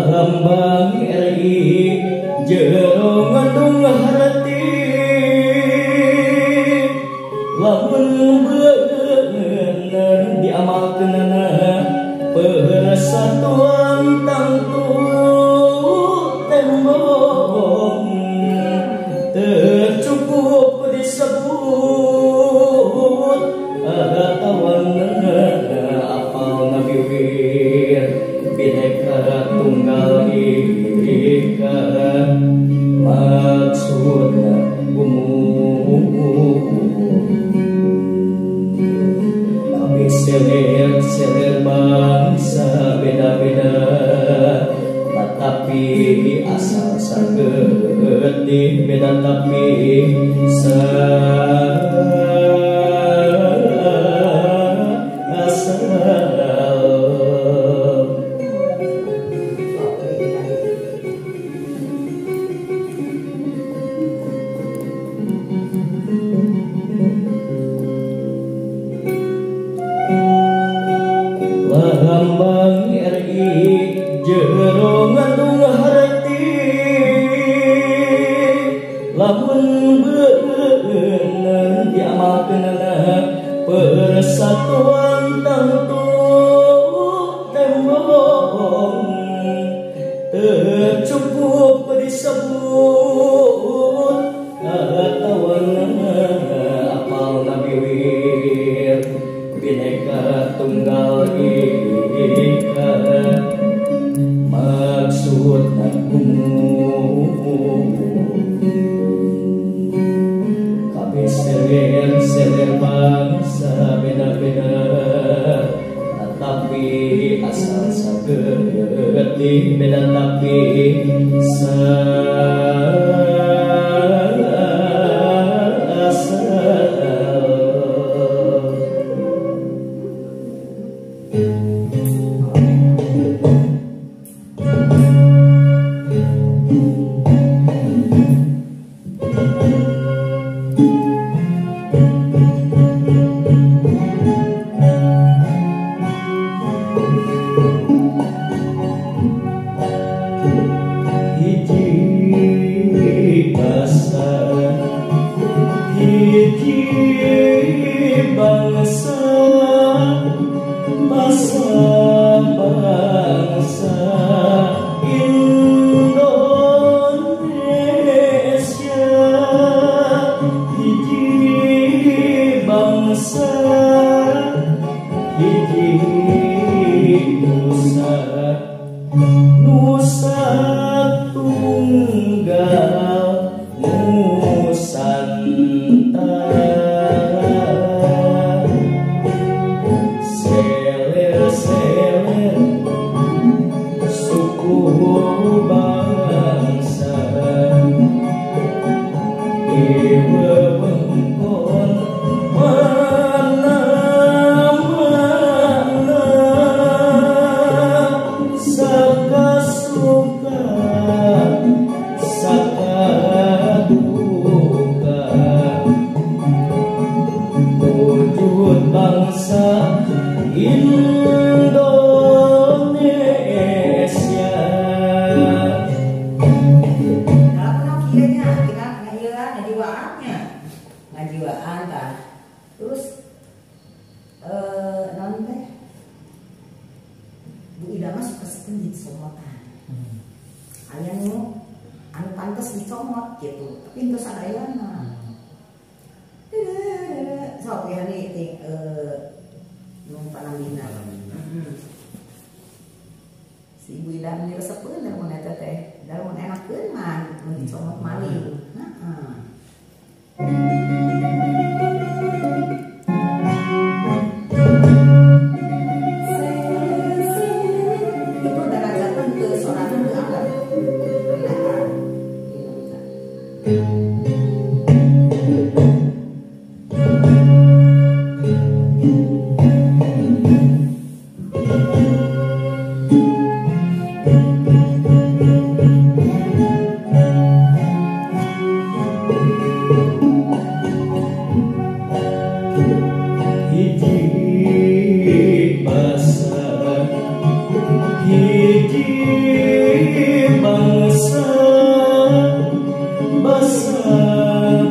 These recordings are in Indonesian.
Lambang RI jero ngandung harti lamun bener diamalkeunana persatuan tangtu tembok tercukup disebut atawana apal ngabiwir Bhinneka Tunggal Ika maksudna umum kami seler bangsa beda-beda tetapi asal sageuti beda tapi lambang RI jero ngandung harti lamun bener diamalkeunana persatuan tangtu tembok tercukup disebut atawana apal ngabiwir Bhinneka Tunggal Ika maksudna umum kabeh seler bangsa beda-beda tetapi asal sageuti beda tapi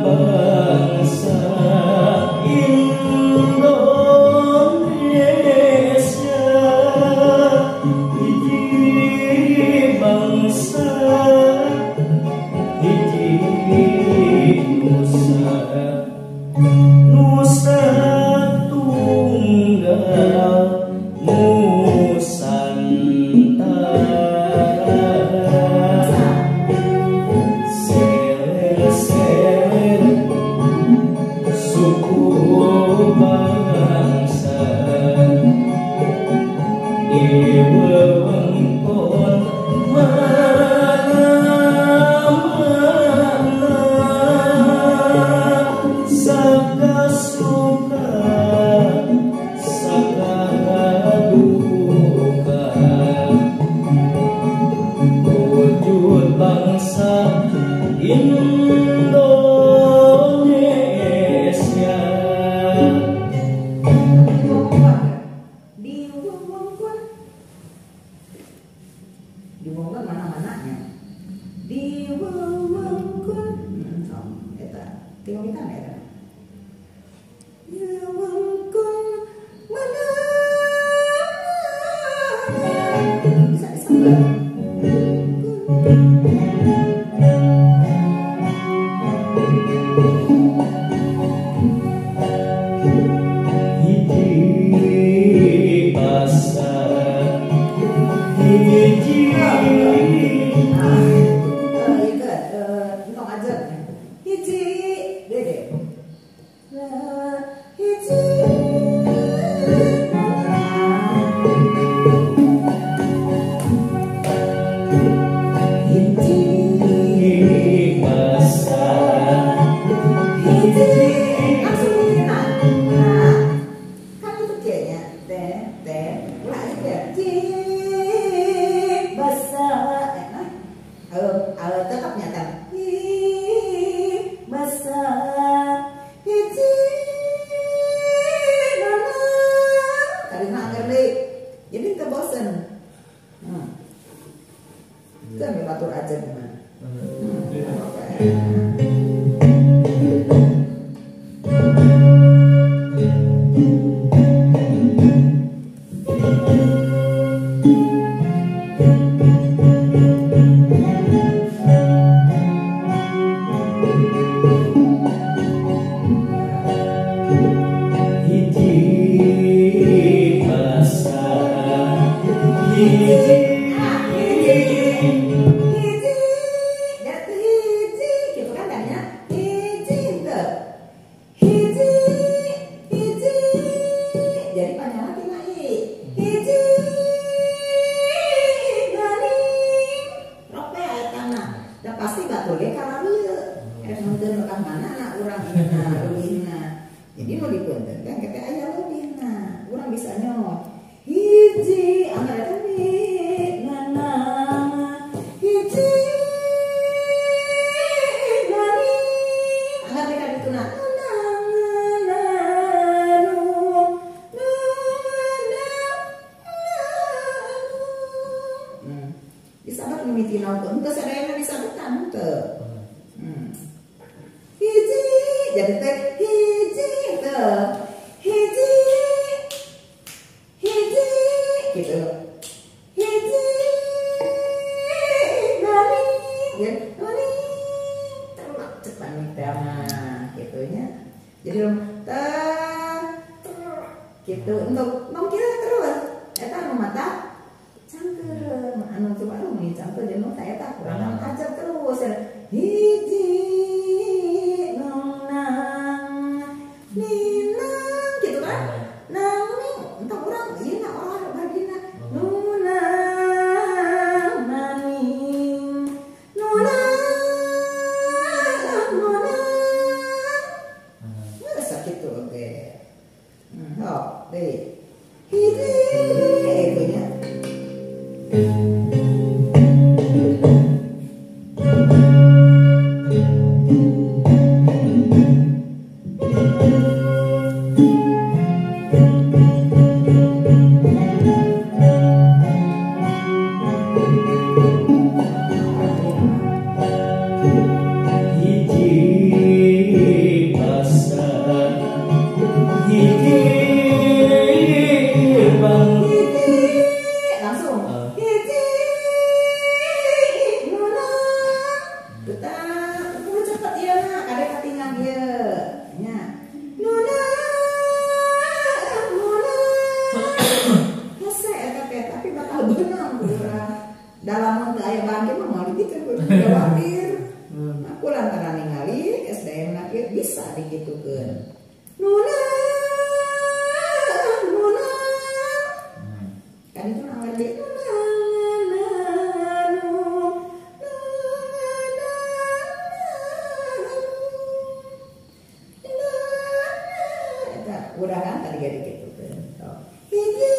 bangsa Indonesia, hiji bangsa, hiji nusa, nusa tunggal Nusantara. Seler-seler suku bangsa di wewengkon mana-mana, sakasuka sakaduka, wujud bangsa Indonesia. Diwongkon mana-mananya. Diwongkon. Eta. Tengok kita eta. Diwongkon mana-mana. Bisa disambung. Hiji basa, hiji Entong aja. Hiji, dede. Hiji. hiji basa, Hiji. Langsung bikinan. Nah, kan itu kayaknya. Ulah aja. Hiji. Basah. Tetap nyata. Basah. Hiji. Karena ngerti. Jadi kita bosen. Kita ambil batur aja gimana. hiji basa, hiji jadi mau dipunten kan kata ayah lebih orang bisa nyot hiji angkat tadi nana hiji nani angkat dekat itu nak disabat mimiti nonton ke serena disabetan ke hiji jadi teh hiji ke hiji gitu hiji nani ya nani terlalu cepat nih gitunya jadi gitu untuk mungkin terus eta anu mata cangker anu coba lu nih cangker jenuh saya tak kurang aja terus hiji nonang ninang gitu kan nang entah orang iya nak orang bagina nunang naning nunang nggak sakit tuh oke oh deh hiji itunya hiji bisa digitukeun. Nuna nuna kan itu anggar di udah kan tadi gak digitukeun. Hiji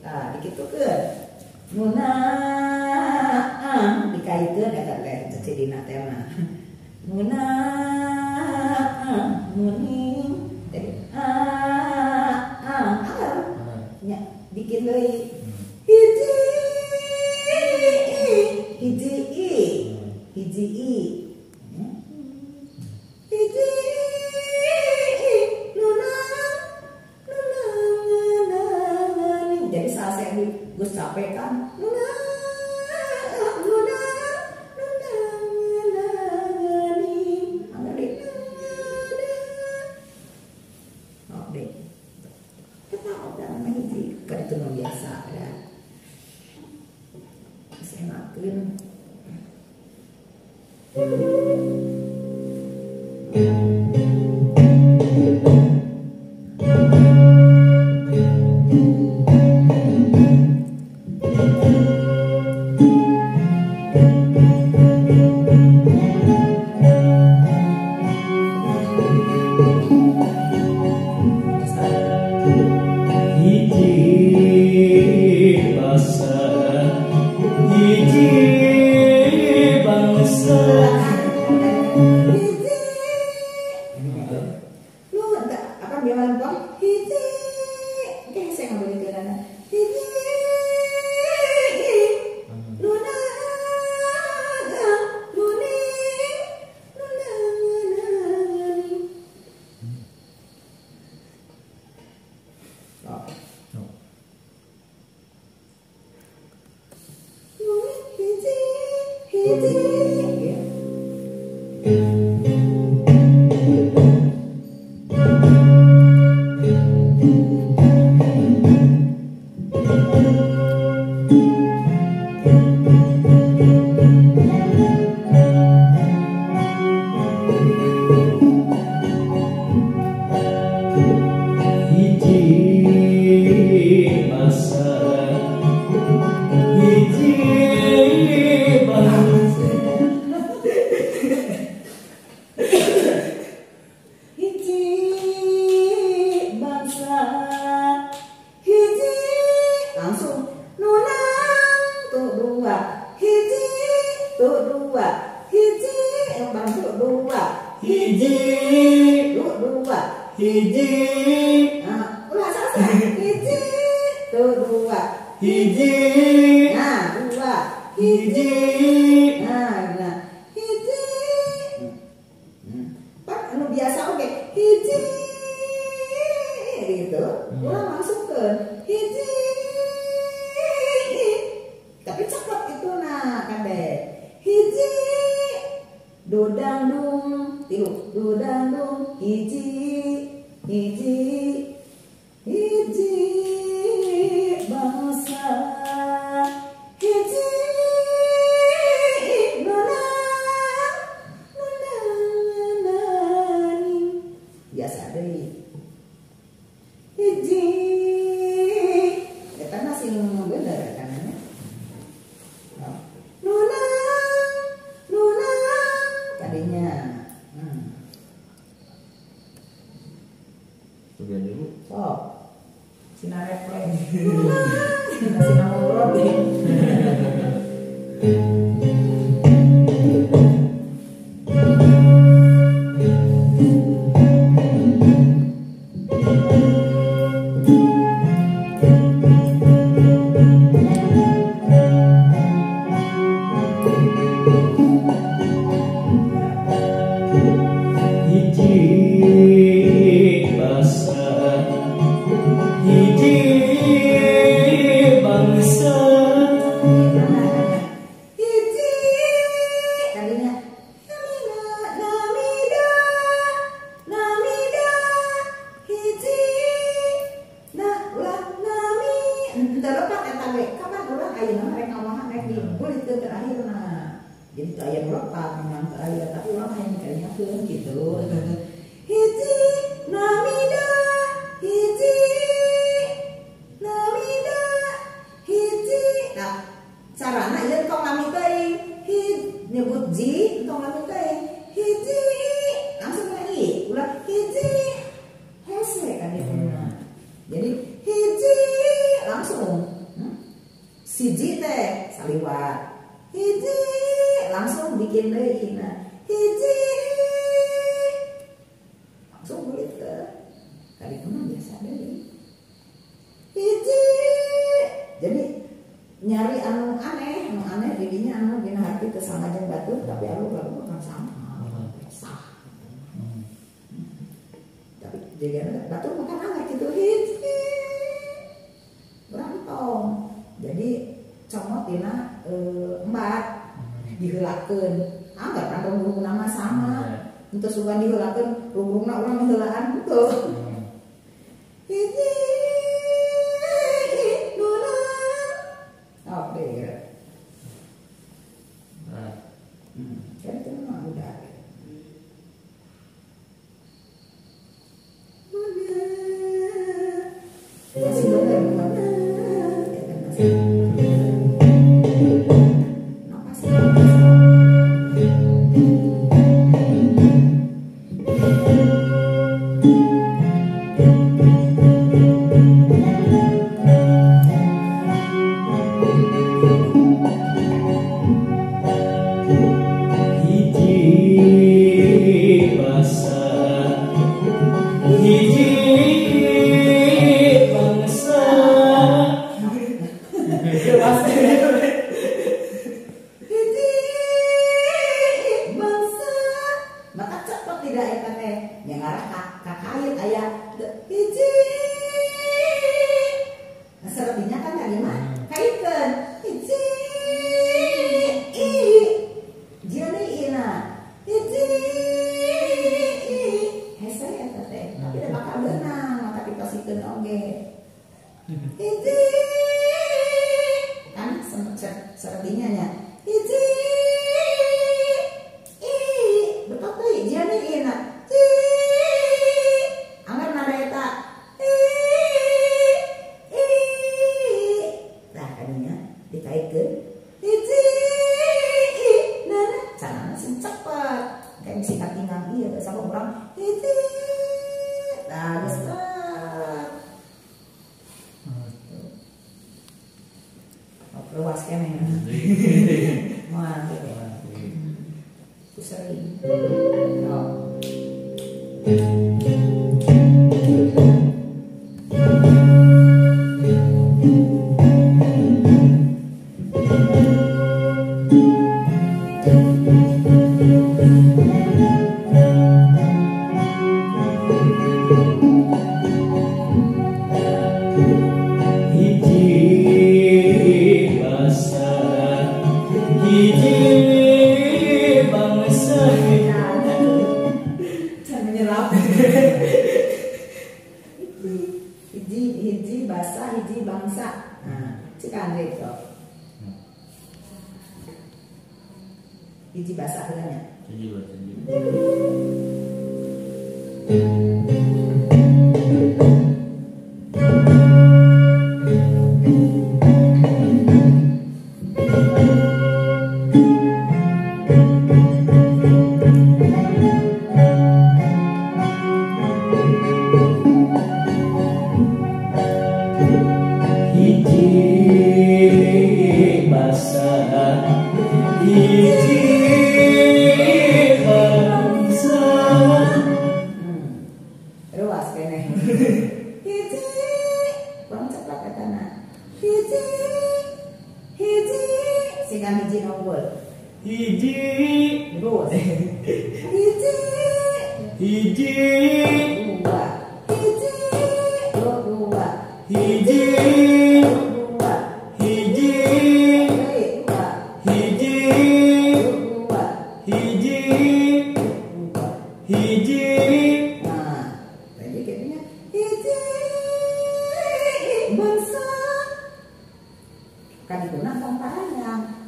nah digitukeun. Nuna dikaitkeun eta teh cidina teh mah. Nuna muning teh nya bikin deui. Hiji hiji hiji hiji jadi saat saya gus capek kan itu biasa ya saya ngakuin. Hiji bangsa dibacakeun gitu. Hiji namida hiji namida hiji. Nah, carana ieu tong lami teuing. Nyebut ji tong lami teuing. Hiji langsung lagi ulah hiji hese kan itu. Jadi hiji langsung siji teh saliwat. Hiji langsung bikin deui. Nah, hiji langsung kulit ke kadipuna biasa deui. Hiji jadi nyari anu aneh didinya anu dina hati teu sangajeng batur tapi anu lagu kan sama. Sah. Tapi jadi batur makan anggar gitu hiji berantong. Jadi comot dina embat diheulakeun. Anggar kan rungrungna mah sama. Henteu sugan diheulakeun rungrungna urang heulaan henteu. Hiji oke ya. Kan itu mah udah. Masih bener mana? Ya kan masih. Kenapa sih? Sertinya nya hiji betul teh jian ieu na anggar nada eta nah kadinya dikaitkeun hiji nah carana sing cepet kayak si katingang ieu sama urang hiji nah geus luas kene. Mantap. Pusing. Hiji basa hiji bangsa. Nah, cik Andre itu. Hiji basa heulanya. Hiji basa.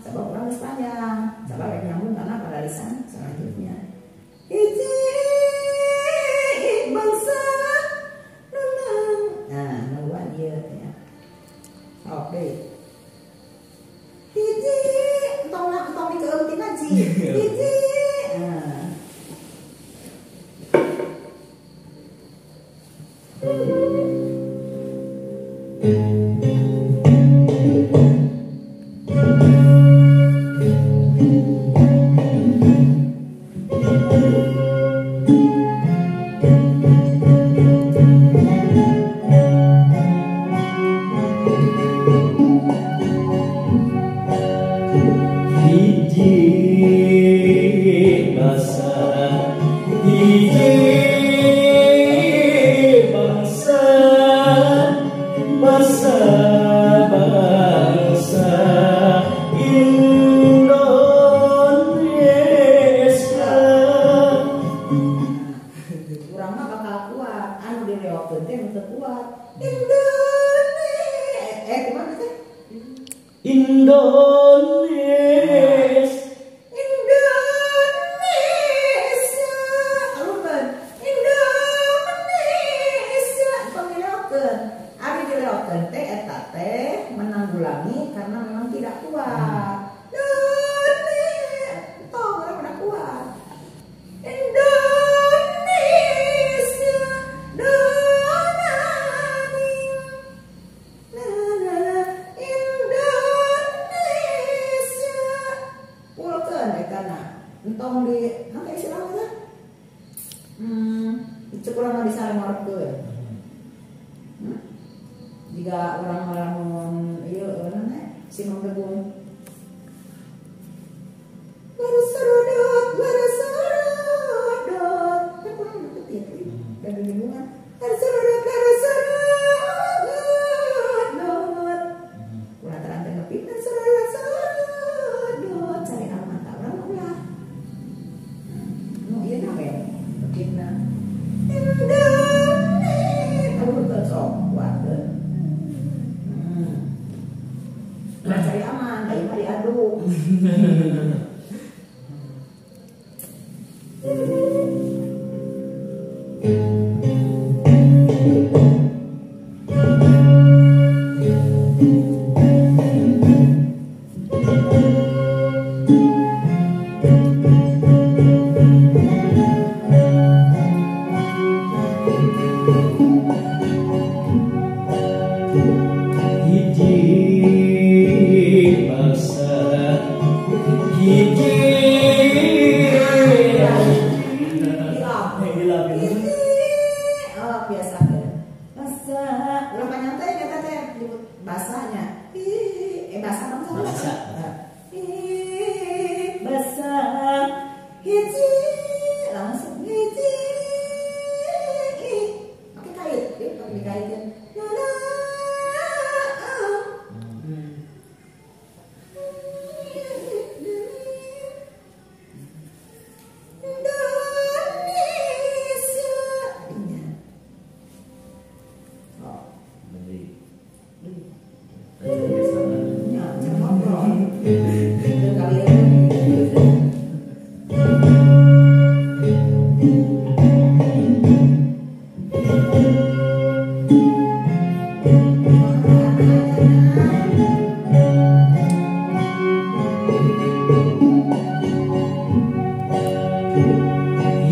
Sebab orang panjang, sebab nyambung karena pada lisan selanjutnya. Hiji hiji bangsa bangsa bangsa Indonesia. Urang mah bakal kuat, anu direokeun teh teu kuat. Indonesia. Kumaha teh? Indonesia. Indonesia. Alumban. Indonesia. Pamireokeun. Ari direokeun teh eta teh menanggulangi karena memang tidak kuat. Indonesia. Tong urang udah kuat. Indonesia. Donani. Indonesia. Pulkeun eta na. Entong di nanti istilahnya cek urang mah disalemorkeun. Jika orang ngalamun ieu urang Simon Gebung. Laras sarodot. Kan kurang detik ya. Dan hubungan. Laras sarodot. Kurang terang nepi laras sarodot. Cari aman tak urang ulah. Nu ieu na we. Bekinna. Indonesia. Kalau teu sok kuatkeun. Cari aman, ayo mah diaduk. Hiji bangsa hiji Oh biasa kan. Basa, berapa nyantai kata teh disebut basahnya. Basa bangsa. Basa. Basa. Hiji langsung hiji. Pakai kait, pakai dikaitin.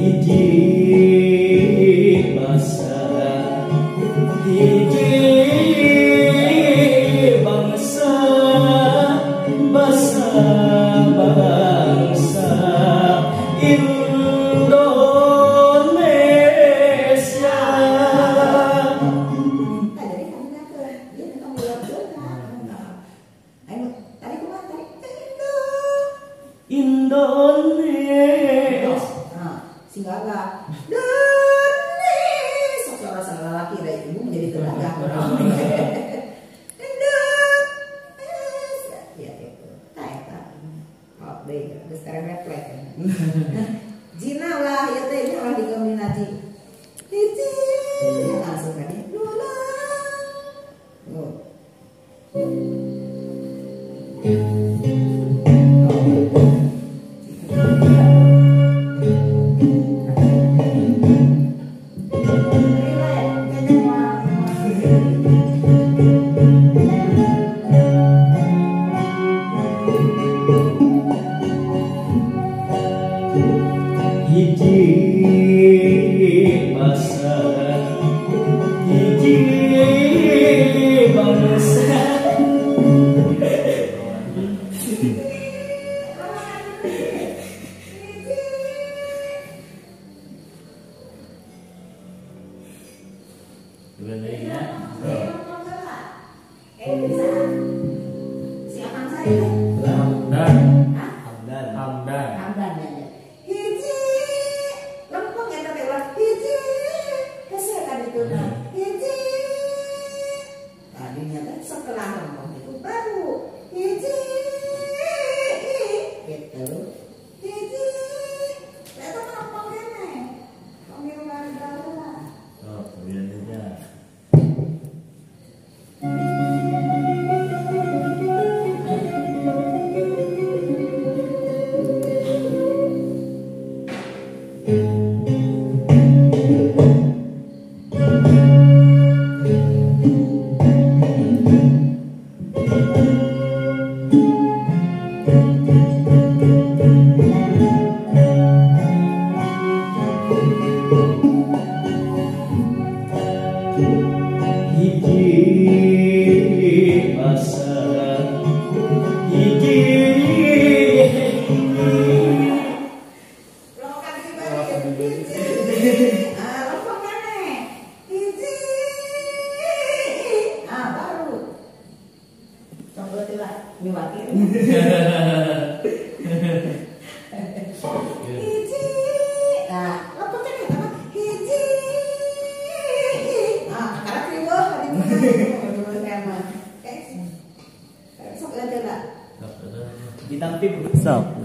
hiji bangsa hiji bangsa bangsa bangsa Indonesia. Indonesia. Singgaga Indonesia suara sang lelaki dari ibu menjadi tenaga Indonesia ya itu taeta oh deh geus terepet Jina lah ya teh ini orang dikombinasi hiji langsung kan ya dua hiji bangsa hiji bangsa siapa saya? Hamdan Hamdan ya. Hiji Ditampil Sok.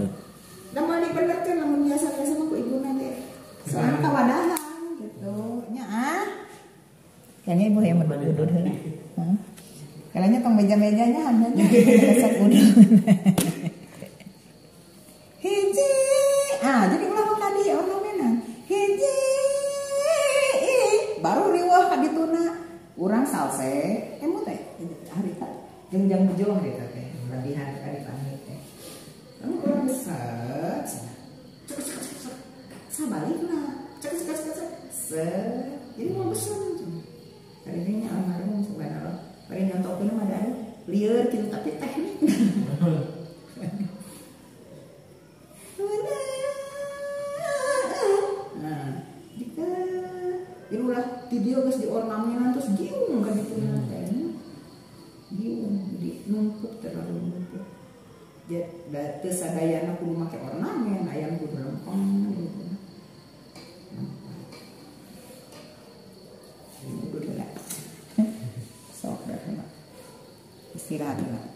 Namun diperdekat namun biasa-biasa mah ku ibu nanti. Soalnya kawadahan gitu. Nya kayaknya ibu yang berduduk heula. Kayaknya tong meja-mejanya handanya resep udang. Hiji. Jadi ulang tadi ornamenan. Hiji. Baru riweuh ka dituna. Urang salse, emu teh harita jeung jam bujung eta teh. Latihan kali pamit teh. Kamu kurang besar. Sabalikna. Jadi mau besar. Kali ini almarhum subhanallah. Bari nyontokeun mah ada lieur kitu tapi teknik. Jadi ulah di dia geus diornamenan terus giung ka ditu teh. Giung jadi numpuk terlalu numpuk. Jadi teu sadayana kudu make ornamen, aya kudu lempeng gitu. Kudu lah. Sok dah istirahat lah.